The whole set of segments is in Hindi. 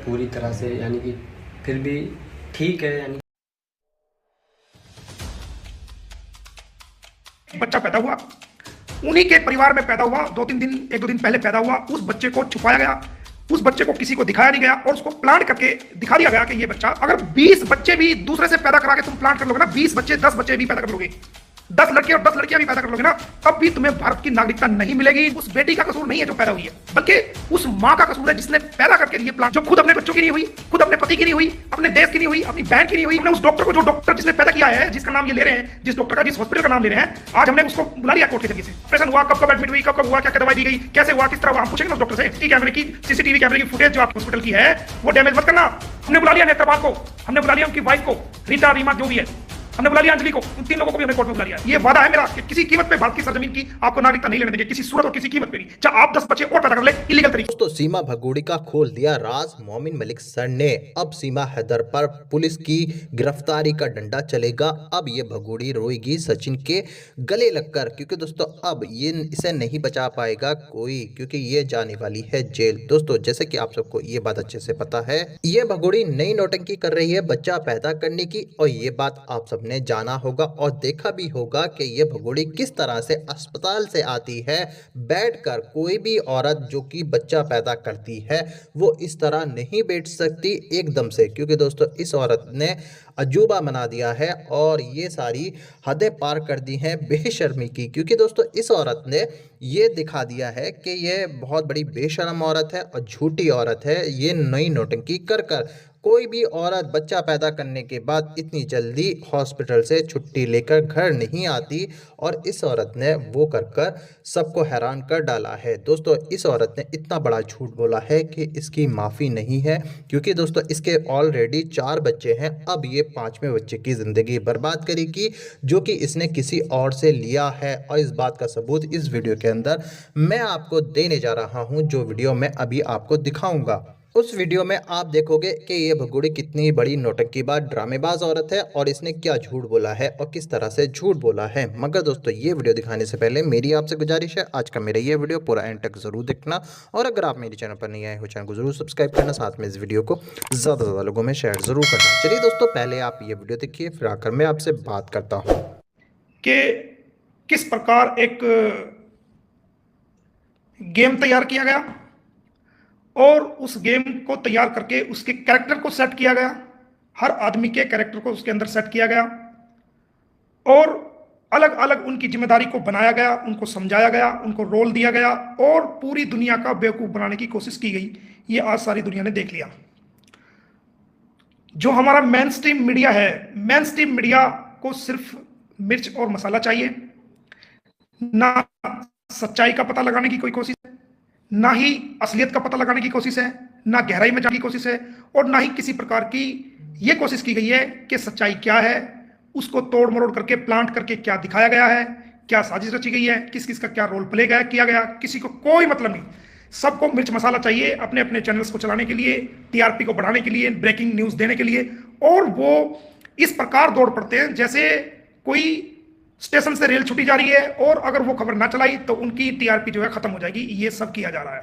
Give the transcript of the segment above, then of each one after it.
पूरी तरह से यानी कि फिर भी ठीक है। यानी बच्चा पैदा हुआ, उन्हीं के परिवार में पैदा हुआ, 1-2 दिन पहले पैदा हुआ। उस बच्चे को छुपाया गया, उस बच्चे को किसी को दिखाया नहीं गया और उसको प्लांट करके दिखा दिया गया कि ये बच्चा, अगर 20 बच्चे भी दूसरे से पैदा करा के तुम प्लांट कर लोगे ना, 20 बच्चे 10 बच्चे भी पैदा कर लोगे, 10 लड़के और 10 लड़कियां भी पैदा कर लोगे ना, तब भी तुम्हें भारत की नागरिकता नहीं मिलेगी। उस बेटी का कसूर नहीं है जो पैदा हुई है, बल्कि उस मां का कसूर है जिसने पैदा करके ये प्लांट, जो खुद अपने बच्चों की नहीं हुई, खुद अपने पति की नहीं हुई, अपने देश की नहीं हुई, अपनी बहन की नहीं हुई, उस डॉक्टर को, जो डॉक्टर जिसने पैदा किया है, जिसका नाम ये ले रहे हैं, जिस डॉक्टर का, जिस हॉस्पिटल का नाम ले रहे हैं, आज हमने उसको बुला लिया कोर्ट के जरिए से। ऑपरेशन हुआ, कब कब एडमिट हुई, कब कब हुआ, क्या क्या दवाई दी गई, कैसे हुआ, किस तरह हुआ, हम पूछेंगे उस डॉक्टर से। सीसीटीवी कैमरे की फुटेज जो आपके हॉस्पिटल की है वो डैमेज मत करना। हमने बुला लिया नेत्रपाल को, हमने बुला लिया उनकी वाइफ को, रीमा जो भी है, हमने बुला लिया अंजलि को, उन 3 लोगों को भी हमने कोर्ट में बुला लिया। ये वादा है मेरा कि किसी कीमत पे भारत की सरजमीन की आपको नागरिकता नहीं लेने देंगे, किसी सूरत और किसी कीमत पे भी, चाहे आप 10 बच्चे और पैदा कर ले इलीगल तरीके। दोस्तों, सीमा भगोड़ी का खोल दिया राज। मोमिन मलिक सर ने अब सीमा हैदर पर पुलिस की गिरफ्तारी का डंडा चलेगा। अब ये भगोड़ी रोएगी सचिन के गले लगकर, क्योंकि दोस्तों अब ये इसे नहीं बचा पाएगा कोई, क्योंकि ये जाने वाली है जेल। दोस्तों, जैसे कि आप सबको ये बात अच्छे से पता है, ये भगोड़ी नई नौटंकी कर रही है बच्चा पैदा करने की, और ये बात आप सब ने जाना होगा और देखा भी होगा कि ये भगोड़ी किस तरह से अस्पताल से आती है बैठकर। कोई भी औरत जो कि बच्चा पैदा करती है वो इस तरह नहीं बैठ सकती एकदम से, क्योंकि दोस्तों इस औरत ने अजूबा बना दिया है और ये सारी हदें पार कर दी हैं बेशर्मी की। क्योंकि दोस्तों इस औरत ने ये दिखा दिया है कि ये बहुत बड़ी बेशर्म औरत है और झूठी औरत है। ये नई नौटंकी कर कर कोई भी औरत बच्चा पैदा करने के बाद इतनी जल्दी हॉस्पिटल से छुट्टी लेकर घर नहीं आती, और इस औरत ने वो कर कर सबको हैरान कर डाला है। दोस्तों, इस औरत ने इतना बड़ा झूठ बोला है कि इसकी माफ़ी नहीं है, क्योंकि दोस्तों इसके ऑलरेडी 4 बच्चे हैं। अब ये 5वें बच्चे की ज़िंदगी बर्बाद करेगी, जो कि इसने किसी और से लिया है। और इस बात का सबूत इस वीडियो के अंदर मैं आपको देने जा रहा हूँ, जो वीडियो मैं अभी आपको दिखाऊंगा। उस वीडियो में आप देखोगे कि ये भगोड़ी कितनी बड़ी नौटंकीबाज ड्रामेबाज औरत है और इसने क्या झूठ बोला है और किस तरह से झूठ बोला है। मगर दोस्तों, ये वीडियो दिखाने से पहले मेरी आपसे गुजारिश है, आज का मेरा ये वीडियो पूरा एंड तक जरूर देखना, और अगर आप मेरे चैनल पर नहीं आए हो, चैनल को जरूर सब्सक्राइब करना, साथ में इस वीडियो को ज़्यादा से ज़्यादा लोगों में शेयर जरूर करना। चलिए दोस्तों, पहले आप ये वीडियो देखिए, फिर आकर मैं आपसे बात करता हूँ कि किस प्रकार एक गेम तैयार किया गया और उस गेम को तैयार करके उसके कैरेक्टर को सेट किया गया, हर आदमी के कैरेक्टर को उसके अंदर सेट किया गया और अलग अलग उनकी जिम्मेदारी को बनाया गया, उनको समझाया गया, उनको रोल दिया गया और पूरी दुनिया का बेवकूफ बनाने की कोशिश की गई। ये आज सारी दुनिया ने देख लिया। जो हमारा मेन स्ट्रीम मीडिया है, मेन स्ट्रीम मीडिया को सिर्फ मिर्च और मसाला चाहिए, ना सच्चाई का पता लगाने की कोई कोशिश है, ना ही असलियत का पता लगाने की कोशिश है, ना गहराई में जाने की कोशिश है, और ना ही किसी प्रकार की यह कोशिश की गई है कि सच्चाई क्या है, उसको तोड़ मरोड़ करके प्लांट करके क्या दिखाया गया है, क्या साजिश रची गई है, किस किस का क्या रोल प्ले किया गया, किसी को कोई मतलब नहीं। सबको मिर्च मसाला चाहिए अपने अपने चैनल्स को चलाने के लिए, टीआरपी को बढ़ाने के लिए, ब्रेकिंग न्यूज देने के लिए, और वो इस प्रकार दौड़ पड़ते हैं जैसे कोई स्टेशन से रेल छूटी जा रही है और अगर वो खबर ना चलाई तो उनकी टीआरपी जो है खत्म हो जाएगी। ये सब किया जा रहा है।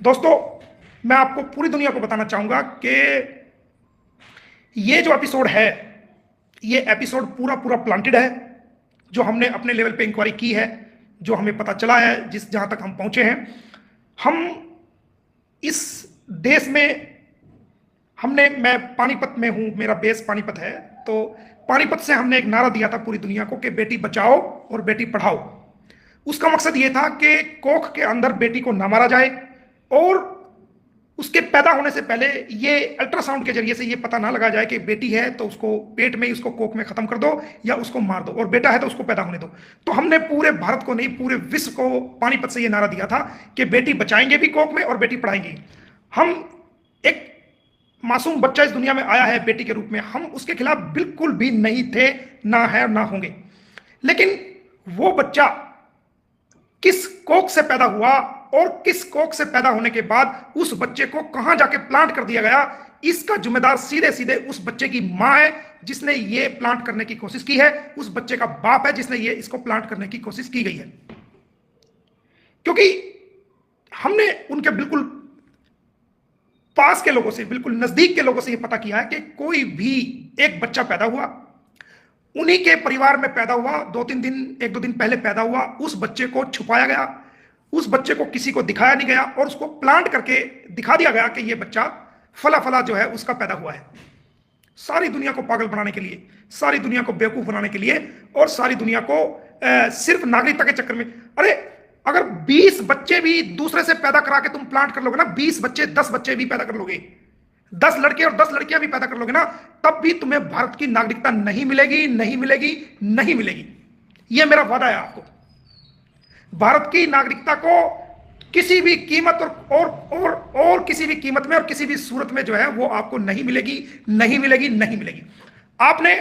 दोस्तों, मैं आपको पूरी दुनिया को बताना चाहूंगा कि ये जो एपिसोड है, ये एपिसोड पूरा पूरा प्लांटेड है। जो हमने अपने लेवल पे इंक्वायरी की है, जो हमें पता चला है, जहां तक हम पहुंचे हैं, हम इस देश में मैं पानीपत में हूं, मेरा बेस पानीपत है, तो पानीपत से हमने एक नारा दिया था पूरी दुनिया को कि बेटी बचाओ और बेटी पढ़ाओ। उसका मकसद यह था कि कोख के अंदर बेटी को ना मारा जाए और उसके पैदा होने से पहले ये अल्ट्रासाउंड के जरिए से ये पता ना लगाया जाए कि बेटी है तो उसको पेट में, उसको कोख में खत्म कर दो या उसको मार दो, और बेटा है तो उसको पैदा होने दो। तो हमने पूरे भारत को नहीं, पूरे विश्व को पानीपत से ये नारा दिया था कि बेटी बचाएंगे भी कोख में और बेटी पढ़ाएंगे। हम एक मासूम बच्चा इस दुनिया में आया है बेटी के रूप में, हम उसके खिलाफ बिल्कुल भी नहीं थे, ना है ना होंगे। लेकिन वो बच्चा किस कोख से पैदा हुआ और किस कोख से पैदा होने के बाद उस बच्चे को कहां जाके प्लांट कर दिया गया, इसका जिम्मेदार सीधे सीधे उस बच्चे की मां है जिसने ये प्लांट करने की कोशिश की है, उस बच्चे का बाप है जिसने ये इसको प्लांट करने की कोशिश की गई है। क्योंकि हमने उनके बिल्कुल पास के लोगों से, बिल्कुल नजदीक के लोगों से यह पता किया है कि कोई भी एक बच्चा पैदा हुआ, उन्हीं के परिवार में पैदा हुआ, 1-2 दिन पहले पैदा हुआ, उस बच्चे को छुपाया गया, उस बच्चे को किसी को दिखाया नहीं गया और उसको प्लांट करके दिखा दिया गया कि यह बच्चा फला फला जो है उसका पैदा हुआ है, सारी दुनिया को पागल बनाने के लिए, सारी दुनिया को बेवकूफ बनाने के लिए और सारी दुनिया को सिर्फ नागरिकता के चक्कर में। अरे अगर 20 बच्चे भी दूसरे से पैदा करा के तुम प्लांट कर लोगे ना, 20 बच्चे 10 बच्चे भी पैदा कर लोगे, 10 लड़के और 10 लड़कियां भी पैदा कर लोगे ना, तब भी तुम्हें भारत की नागरिकता नहीं मिलेगी, नहीं मिलेगी, नहीं मिलेगी। यह मेरा वादा है आपको। भारत की नागरिकता को किसी भी कीमत और किसी भी कीमत में और किसी भी सूरत में जो है वो आपको नहीं मिलेगी, नहीं मिलेगी, नहीं मिलेगी। आपने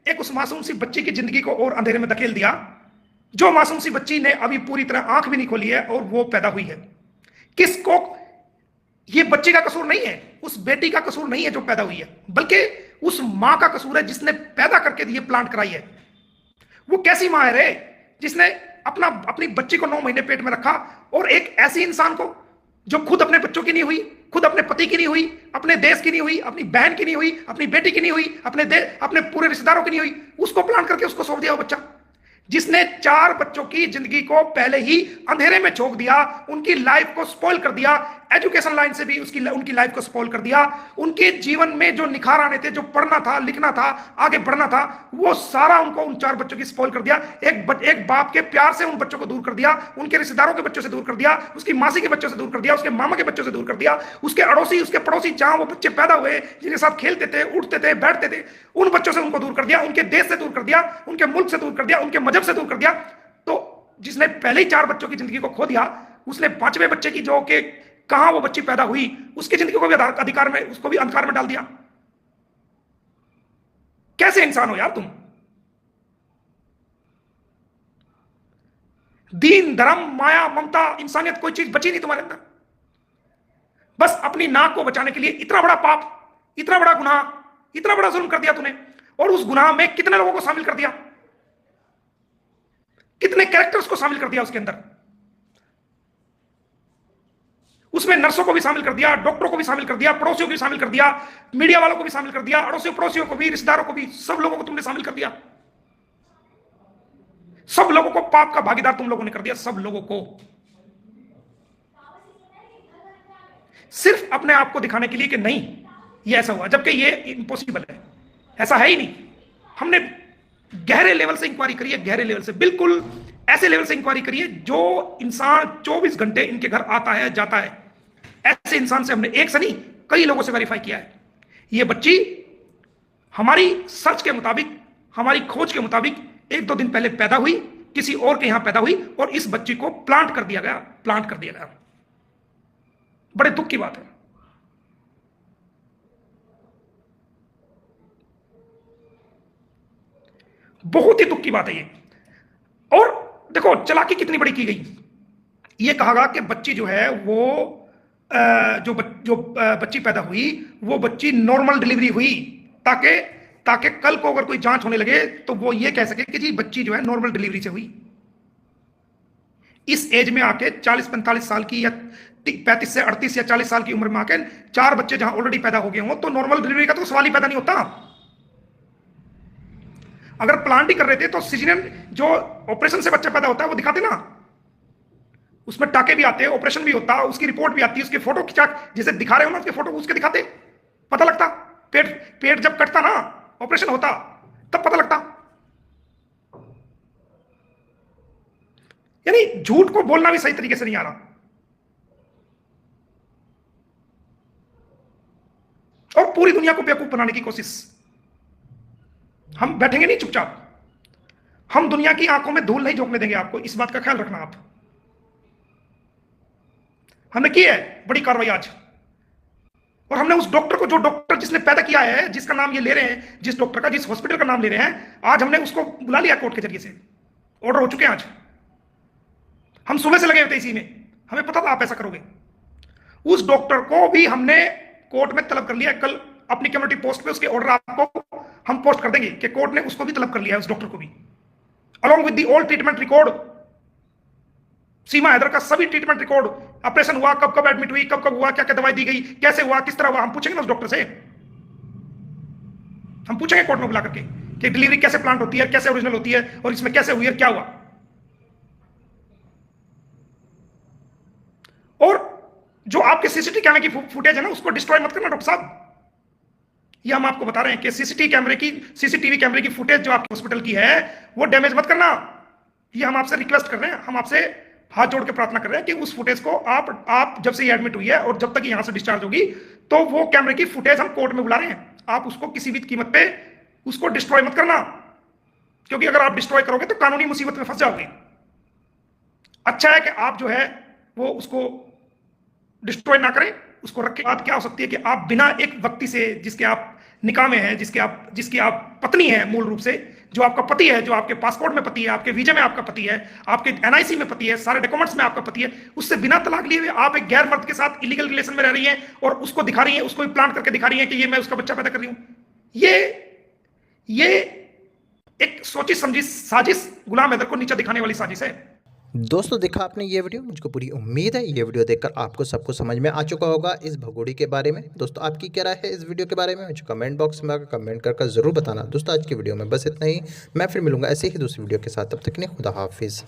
एक उस मासूम सी बच्ची की जिंदगी को और अंधेरे में धकेल दिया, जो मासूम सी बच्ची ने अभी पूरी तरह आंख भी नहीं खोली है और वो पैदा हुई है। किसको? ये बच्चे का कसूर नहीं है, उस बेटी का कसूर नहीं है जो पैदा हुई है, बल्कि उस मां का कसूर है जिसने पैदा करके ये प्लांट कराई है। वो कैसी मां है रे जिसने अपनी बच्ची को 9 महीने पेट में रखा, और एक ऐसी इंसान को जो खुद अपने बच्चों की नहीं हुई, खुद अपने पति की नहीं हुई, अपने देश की नहीं हुई, अपनी बहन की नहीं हुई, अपनी बेटी की नहीं हुई, अपने पूरे रिश्तेदारों की नहीं हुई, उसको प्लांट करके उसको सौंप दिया वो बच्चा, जिसने 4 बच्चों की जिंदगी को पहले ही अंधेरे में झोंक दिया, उनकी लाइफ को स्पॉइल कर दिया, एजुकेशन लाइन से भी उनकी लाइफ को स्पॉइल कर दिया, उनके जीवन में जो निखार आने थे, जो पढ़ना था, लिखना था, आगे बढ़ना था, वो सारा उनको उन 4 बच्चों की स्पॉइल कर दिया। एक बाप के प्यार से उन बच्चों को दूर कर दिया, उनके रिश्तेदारों के बच्चों से दूर कर दिया, उसकी मासी के बच्चों से दूर कर दिया, उसके मामा के बच्चों से दूर कर दिया, उसके अड़ोसी, उसके पड़ोसी जहां वो बच्चे पैदा हुए, जिनके साथ खेलते थे, उठते थे, बैठते थे, उन बच्चों से उनको दूर कर दिया, उनके देश से दूर कर दिया, उनके मुल्क से दूर कर दिया, उनके मजहब से दूर कर दिया। तो जिसने पहले ही 4 बच्चों की जिंदगी को खो दिया, उसने 5वें बच्चे की, जो कि कहां वो बच्ची पैदा हुई, उसकी जिंदगी को भी उसको भी अंधकार में डाल दिया। कैसे इंसान हो यार तुम? दीन, धर्म, माया, ममता, इंसानियत, कोई चीज बची नहीं तुम्हारे अंदर। बस अपनी नाक को बचाने के लिए इतना बड़ा पाप, इतना बड़ा गुनाह, इतना बड़ा जुल्म कर दिया तूने, और उस गुनाह में कितने लोगों को शामिल कर दिया, कितने कैरेक्टर्स को शामिल कर दिया उसके अंदर। उसमें नर्सों को भी शामिल कर दिया, डॉक्टरों को भी शामिल कर दिया, पड़ोसियों को भी शामिल कर दिया, मीडिया वालों को भी शामिल कर दिया, अड़ोसियों पड़ोसियों को भी, रिश्तेदारों को भी, सब लोगों को तुमने शामिल कर दिया। सब लोगों को पाप का भागीदार तुम लोगों ने कर दिया, सब लोगों को, सिर्फ अपने आप को दिखाने के लिए कि नहीं ये ऐसा हुआ, जबकि ये इम्पॉसिबल है, ऐसा है ही नहीं। हमने गहरे लेवल से इंक्वायरी करी है, गहरे लेवल से, बिल्कुल ऐसे लेवल से इंक्वायरी करी है जो इंसान 24 घंटे इनके घर आता है, जाता है, ऐसे इंसान से हमने एक से नहीं कई लोगों से वेरीफाई किया है। ये बच्ची हमारी सर्च के मुताबिक, हमारी खोज के मुताबिक 1-2 दिन पहले पैदा हुई, किसी और के यहां पैदा हुई, और इस बच्ची को प्लांट कर दिया गया, प्लांट कर दिया गया। बड़े दुख की बात है। बहुत ही दुख की बात है ये। और देखो चालाकी कितनी बड़ी की गई। ये कहा गया कि बच्ची जो है वो जो बच्ची पैदा हुई, वो बच्ची नॉर्मल डिलीवरी हुई, ताकि कल को अगर कोई जांच होने लगे तो वो ये कह सके कि जी बच्ची जो है नॉर्मल डिलीवरी से हुई। इस एज में आके 40-45 साल की, या 35 से 38 या 40 साल की उम्र में आके 4 बच्चे जहां ऑलरेडी पैदा हो गए हों, तो नॉर्मल डिलीवरी का तो सवाल ही पैदा नहीं होता। अगर प्लांट ही कर रहे थे तो सिजेरियन, जो ऑपरेशन से बच्चा पैदा होता है, वो दिखाते ना, उसमें टाके भी आते हैं, ऑपरेशन भी होता, उसकी रिपोर्ट भी आती है, उसके फोटो खिंचा, जैसे दिखा रहे हो ना, उसके फोटो उसके दिखाते, पता लगता। पेट जब कटता ना, ऑपरेशन होता, तब पता लगता। यानी झूठ को बोलना भी सही तरीके से नहीं आ रहा। और पूरी दुनिया को बेवकूफ बनाने की कोशिश। हम बैठेंगे नहीं चुपचाप, हम दुनिया की आंखों में धूल नहीं झोंकने देंगे आपको, इस बात का ख्याल रखना आप। हमने की है बड़ी कार्रवाई आज, और हमने उस डॉक्टर को, जो डॉक्टर जिसने पैदा किया है, जिसका नाम ये ले रहे हैं, जिस डॉक्टर का, जिस हॉस्पिटल का नाम ले रहे हैं, आज हमने उसको बुला लिया कोर्ट के जरिए से, ऑर्डर हो चुके हैं आज। हम सुबह से लगे हुए थे इसी में, हमें पता था आप ऐसा करोगे। उस डॉक्टर को भी हमने कोर्ट में तलब कर लिया। कल अपनी कम्युनिटी पोस्ट पे उसके ऑर्डर आपको हम पोस्ट कर देंगे कि कोर्ट ने उसको भी तलब कर लिया है, उस डॉक्टर को भी, along with the all treatment record, Seema Haider का सभी ट्रीटमेंट रिकॉर्ड, ऑपरेशन हुआ, कब कब एडमिट हुई, कब कब हुआ, क्या क्या दवाई दी गई, कैसे हुआ, किस तरह हुआ, हम पूछेंगे ना उस डॉक्टर से। हम पूछेंगे कोर्ट में बुला करके कि डिलीवरी कैसे प्लांट होती है, कैसे ओरिजिनल होती है, और इसमें कैसे हुई है, क्या हुआ। और जो आपके सीसीटीवी कैमरे की फुटेज है ना, उसको डिस्ट्रॉय मत करना डॉक्टर साहब। ये हम आपको बता रहे हैं कि सीसीटीवी कैमरे की फुटेज जो आपके हॉस्पिटल की है वो डैमेज मत करना। ये हम आपसे रिक्वेस्ट कर रहे हैं, हम आपसे हाथ जोड़ के प्रार्थना कर रहे हैं कि उस फुटेज को आप जब से ये एडमिट हुई है और जब तक यहां से डिस्चार्ज होगी, तो वो कैमरे की फुटेज हम कोर्ट में बुला रहे हैं। आप उसको किसी भी कीमत पे उसको डिस्ट्रॉय मत करना, क्योंकि अगर आप डिस्ट्रॉय करोगे तो कानूनी मुसीबत में फंस जाओगे। अच्छा है कि आप जो है वो उसको डिस्ट्रॉय ना करें, उसको रखें। बात क्या हो सकती है कि आप बिना एक व्यक्ति से जिसके आप निकाह में हैं, जिसकी आप पत्नी है, मूल रूप से जो आपका पति है, जो आपके पासपोर्ट में पति है, आपके वीजा में आपका पति है, आपके एनआईसी में पति है, सारे डॉक्यूमेंट्स में आपका पति है, उससे बिना तलाक लिए हुए आप एक गैर मर्द के साथ इलीगल रिलेशन में रह रही हैं और उसको दिखा रही हैं, उसको प्लांट करके दिखा रही हैं कि ये मैं उसका बच्चा पैदा कर रही हूं। ये एक सोची समझी साजिश, गुलाम हैदर को नीचे दिखाने वाली साजिश है। दोस्तों देखा आपने ये वीडियो, मुझको पूरी उम्मीद है ये वीडियो देखकर आपको सब कुछ समझ में आ चुका होगा इस भगोड़ी के बारे में। दोस्तों आपकी क्या राय है इस वीडियो के बारे में, मुझे कमेंट बॉक्स में आकर कमेंट कर जरूर बताना। दोस्तों आज की वीडियो में बस इतना ही, मैं फिर मिलूंगा ऐसे ही दूसरी वीडियो के साथ, तब तक के लिए खुदा हाफिज़।